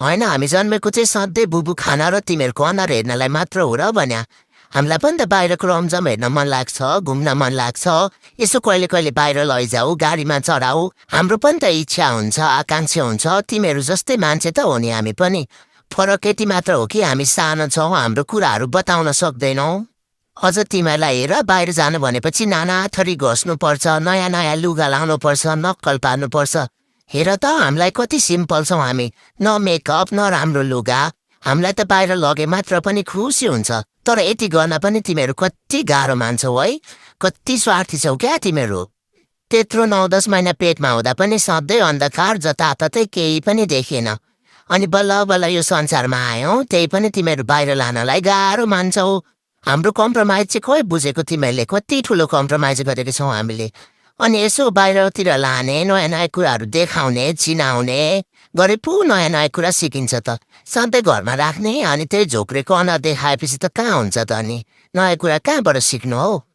होइन हामी जन्मेको चाहिँ सधैँ बुबु खाना र तिमीहरूको अनुहार हेर्नलाई मात्र हो र भन्या। हामीलाई पनि त बाहिरको रमझम हेर्न मन लाग्छ, घुम्न मन लाग्छ। यसो कहिले कहिले बाहिर लैजाऊ, गाडीमा चढाऊ। हाम्रो पनि त इच्छा हुन्छ, आकाङ्क्षा हुन्छ। तिमीहरू जस्तै मान्छे त हो नि हामी पनि। फरक यति मात्र हो कि हामी सानो छौँ, हाम्रो कुराहरू बताउन सक्दैनौँ। अझ तिमीहरूलाई हेर बाहिर जानु भनेपछि नाना थरी घस्नुपर्छ, नयाँ नयाँ लुगा लाउनुपर्छ, नक्कल पार्नुपर्छ। हेर त हामीलाई कति सिम्पल छौँ हामी। न मेकअप न राम्रो लुगा। हामीलाई त बाहिर लगे मात्र पनि खुसी हुन्छ। तर यति गर्न पनि तिमीहरू कति गाह्रो मान्छौ है। कति स्वार्थी छौ क्या तिमीहरू। त्यत्रो 9-10 महिना पेटमा हुँदा पनि सधैँ अन्धकार, जताततै केही पनि देखेन। अनि बल्ल बल्ल यो संसारमा आयौँ, त्यही पनि तिमीहरू बाहिर लानलाई गाह्रो मान्छौ। हाम्रो कम्प्रोमाइज चाहिँ खोइ बुझेको तिमीहरूले, कति ठुलो कम्प्रोमाइज गरेको छौँ हामीले। अनि यसो बाहिरतिर लाने, नयाँ नयाँ कुराहरू देखाउने, चिनाउने गरे पो नयाँ नयाँ कुरा सिकिन्छ त। सधैँ घरमा राख्ने अनि त्यही झोक्रेको अनुहार देखाएपछि त कहाँ हुन्छ त अनि। नयाँ कुरा कहाँबाट सिक्नु हौ।